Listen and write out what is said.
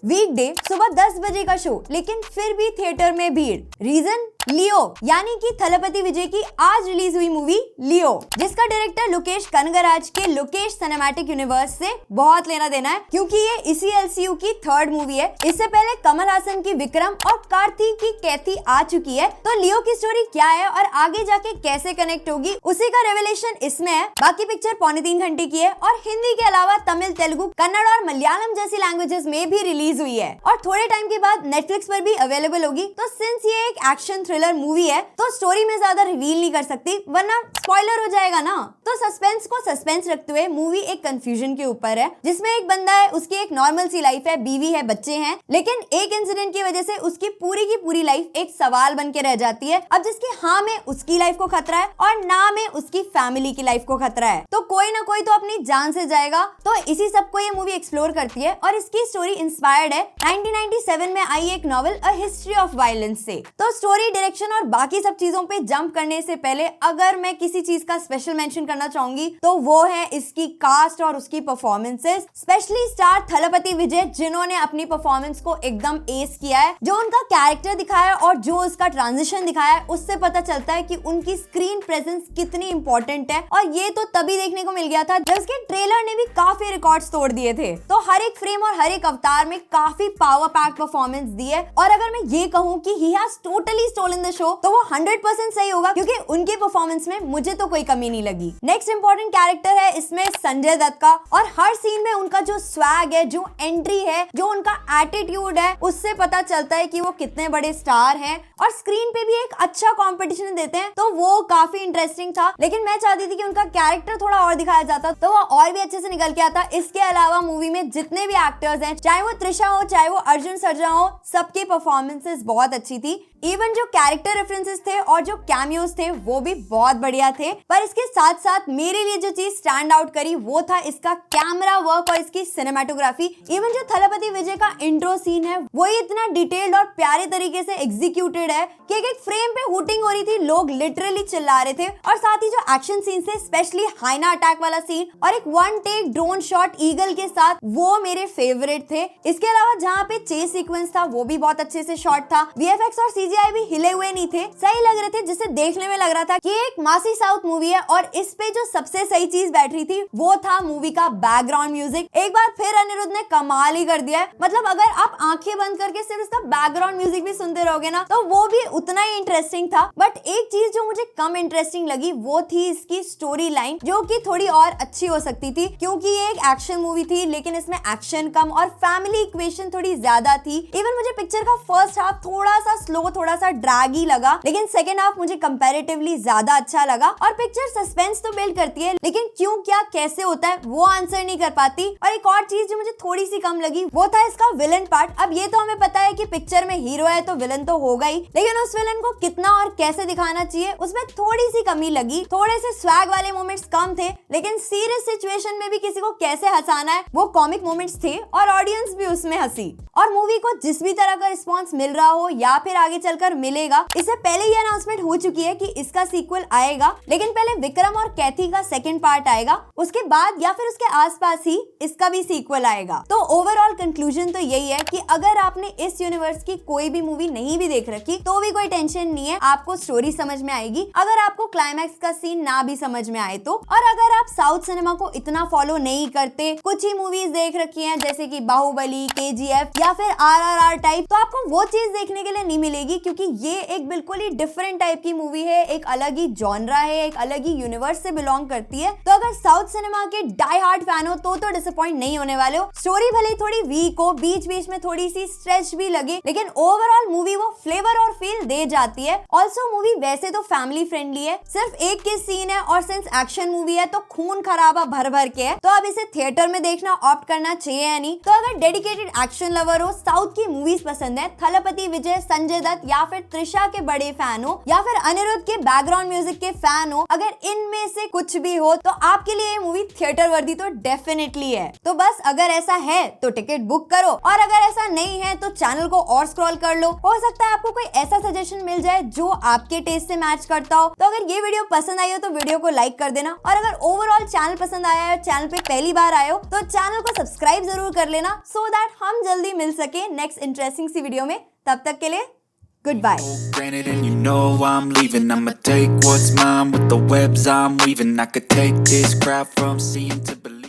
वीकडे सुबह 10 बजे का शो, लेकिन फिर भी थिएटर में भीड़। रीजन लियो, यानी कि थलपति विजय की आज रिलीज हुई मूवी लियो, जिसका डायरेक्टर लोकेश कनगराज के लोकेश सिनेमैटिक यूनिवर्स से बहुत लेना देना है, क्योंकि ये इसी एलसीयू की थर्ड मूवी है। इससे पहले कमल हासन की विक्रम और कार्तिक की कैथी आ चुकी है। तो लियो की स्टोरी क्या है और आगे जाके कैसे कनेक्ट होगी, उसी का रेवलेशन इसमें है। बाकी पिक्चर 3.25 घंटे की है और हिंदी के अलावा तमिल, तेलुगु, कन्नड़ और मलयालम जैसी लैंग्वेजेस में भी रिलीज हुई है और थोड़े टाइम के बाद नेटफ्लिक्स पर भी अवेलेबल होगी। तो सिंस ये एक एक्शन थ्रिलर मूवी है तो स्टोरी में ज्यादा रिवील नहीं कर सकती, वरना स्पॉइलर हो जाएगा ना। तो सस्पेंस को सस्पेंस रखते हुए मूवी एक कंफ्यूजन के ऊपर है, जिसमें एक बंदा है, उसकी एक नॉर्मल सी लाइफ है, बीवी है, बच्चे हैं, लेकिन एक इंसिडेंट की वजह से उसकी की पूरी लाइफ एक सवाल बन के रह जाती है। अब जिसकी हाँ में उसकी लाइफ को खतरा है और ना में उसकी फैमिली की लाइफ को खतरा है, तो कोई ना कोई तो अपनी जान से जाएगा। तो इसी सब को ये मूवी एक्सप्लोर करती है और इसकी स्टोरी इंस्पायर्ड है 1997 में आई एक novel a history of violence से। तो स्टोरी, डायरेक्शन और बाकी सब चीजों पे जंप करने से पहले अगर मैं किसी चीज का स्पेशल मेंशन करना चाहूंगी तो वो है इसकी कास्ट और उसकी परफॉर्मेंसेस, स्पेशली स्टार थलपति विजय, जिन्होंने अपनी परफॉर्मेंस को एकदम एस किया है। जो उनका कैरेक्टर दिखाया और जो उसका ट्रांजिशन दिखाया है, उससे पता चलता है कि उनकी स्क्रीन प्रेजेंस कितनी इंपॉर्टेंट है। और ये तो तभी देखने को मिल गया था जब उसके ट्रेलर ने भी काफी रिकॉर्ड्स तोड़ दिए थे। तो हर एक फ्रेम और हर एक अवतार में काफी पावर पैक परफॉर्मेंस दी है। और अगर मैं ये कहूँ कि he has totally stolen the show, तो वो 100% सही होगा, क्योंकि उनके परफॉर्मेंस में मुझे तो कोई कमी नहीं लगी। नेक्स्ट इंपॉर्टेंट कैरेक्टर है इसमें संजय दत्त का, और हर सीन में उनका जो स्वैग है, जो एंट्री है, जो उनका एटीट्यूड है, उससे पता चलता है कि वो कितने बड़े स्टार हैं। और स्क्रीन पे भी एक अच्छा कंपटीशन देते हैं, तो वो काफी इंटरेस्टिंग था। लेकिन मैं चाहती थी कि उनका कैरेक्टर थोड़ा और दिखाया जाता तो वो और भी अच्छे से निकल के आता। इसके अलावा मूवी में जितने भी एक्टर्स हैं, चाहे वो त्रिशा हो, चाहे वो अर्जुन सर्जा हो, सबकी परफॉर्मेंसेस बहुत अच्छी थी। इवन जो कैरेक्टर रेफरेंसेस थे और जो कैमियोज थे वो भी बहुत बढ़िया थे। पर इसके साथ साथ मेरे लिए जो चीज स्टैंड आउट करी वो था इसका कैमरा वर्क और इसकी सिनेमाटोग्राफी। इवन जो थलपति विजय का इंट्रो सीन है वो इतना डिटेल्ड और प्यारे तरीके से एग्जीक्यूटेड है कि एक फ्रेम पे हूटिंग हो रही थी, लोग लिटरली चिल्ला रहे थे। और साथ ही जो एक्शन सीन थे, स्पेशली हाइना अटैक वाला सीन और एक one take drone shot eagle के साथ, वो मेरे फेवरेट थे। इसके अलावा जहाँ पे चेस सीक्वेंस था वो भी बहुत अच्छे से शॉट था। वीएफएक्स और सीजीआई भी हिले हुए नहीं थे, सही लग रहे थे, जिसे देखने में लग रहा था कि एक मासी साउथ मूवी है। और इस पे जो सबसे सही चीज बैठ रही थी वो था मूवी का बैकग्राउंड म्यूजिक। एक बार फिर अनिरुद्ध ने कमाल ही कर दिया है। मतलब अगर आप आंखें बंद करके सिर्फ इसका बैकग्राउंड म्यूजिक भी सुनते रहोगे ना, तो वो भी उतना ही इंटरेस्टिंग था। बट एक चीज जो मुझे कम इंटरेस्टिंग लगी वो थी इसकी स्टोरी लाइन, जो कि थोड़ी और अच्छी हो सकती थी, क्योंकि ये एक एक्शन मूवी थी लेकिन इसमें एक्शन कम और फैमिली इक्वेशन थोड़ी ज्यादा थी। इवन मुझे पिक्चर का फर्स्ट हाफ थोड़ा सा स्लो, थोड़ा सा ड्रैगी लगा, लेकिन सेकेंड हाफ मुझे कंपैरेटिवली ज्यादा अच्छा लगा। और पिक्चर सस्पेंस तो बिल्ड करती है, लेकिन क्यों, क्या, कैसे होता है वो आंसर नहीं कर पाती। और एक और चीज जो मुझे थोड़ी सी कम लगी वो था इसका विलन पार्ट। अब ये तो हमें पता है कि पिक्चर में हीरो है तो विलन तो होगा ही, लेकिन उस विलन को कितना और कैसे दिखाना चाहिए उसमें थोड़ी सी कमी लगी। थोड़े से स्वैग वाले मोमेंट्स कम थे, लेकिन सीरियस सिचुएशन में भी किसी को कैसे हंसाना है वो कॉमिक मोमेंट्स थे और ऑडियंस भी उसमें हंसी। और मूवी को जिस भी तरह का रिस्पॉन्स मिल रहा हो या फिर आगे चलकर मिलेगा, इससे पहले ही अनाउंसमेंट हो चुकी है कि इसका सीक्वल आएगा, लेकिन पहले विक्रम और कैथी का सेकंड पार्ट आएगा, उसके बाद या फिर उसके आसपास ही इसका भी सीक्वल आएगा। तो ओवरऑल कंक्लूजन तो यही है कि अगर आपने इस यूनिवर्स की कोई भी मूवी नहीं भी देख रखी तो भी कोई टेंशन नहीं है, आपको स्टोरी समझ में आएगी। अगर आपको क्लाइमैक्स का सीन ना भी समझ में आए तो, और अगर आप साउथ सिनेमा को इतना फॉलो नहीं करते, कुछ ही मूवीज देख रखी हैं जैसे कि बाहुबली, केजीएफ या फिर आरआरआर टाइप, तो आपको वो चीज देखने के लिए नहीं मिलेगी, क्योंकि ये एक बिल्कुल ही डिफरेंट टाइप की मूवी है, एक अलग ही जॉनरा है, एक अलग ही यूनिवर्स से बिलोंग करती है। तो अगर साउथ सिनेमा के डाई हार्ड फैन हो तो डिसअपॉइंट नहीं होने वाले हो। स्टोरी भले थोड़ी वीक हो, बीच बीच में थोड़ी सी स्ट्रेच भी लगे, लेकिन ओवरऑल मूवी वो फ्लेवर और फील दे जाती है। ऑल्सो मूवी वैसे तो फैमिली फ्रेंडली है, सिर्फ एक किस सीन है और सिंस एक्शन मूवी है तो खून खराबा भर भर के है, तो अब इसे थिएटर में देखना ऑप्ट करना चाहिए या नहीं। तो अगर डेडिकेटेड एक्शन लवर हो, साउथ की मूवीज पसंद है, थलपति विजय, संजय दत्त भगत या फिर त्रिशा के बड़े फैन हो या फिर अनिरुद्ध के बैकग्राउंड म्यूजिक के फैन हो, अगर इनमें से कुछ भी हो तो आपके लिए ये मूवी थिएटर वर्दी तो डेफिनेटली है। तो बस अगर ऐसा है तो टिकट बुक करो, और अगर ऐसा नहीं है तो चैनल को और स्क्रॉल कर लो, हो सकता है आपको कोई ऐसा सजेशन मिल जाए जो आपके टेस्ट से मैच करता हो। तो अगर ये वीडियो पसंद आई हो तो वीडियो को लाइक कर देना, और अगर ओवरऑल चैनल पसंद आया है, चैनल पे पहली बार आए हो तो चैनल को सब्सक्राइब जरूर कर लेना, सो दैट हम जल्दी मिल सके नेक्स्ट इंटरेस्टिंग सी वीडियो में। तब तक के लिए goodbye. Granted, and you know I'm leaving. I'ma take what's mine with the webs I'm weaving. I could take this crowd from seeing to believing.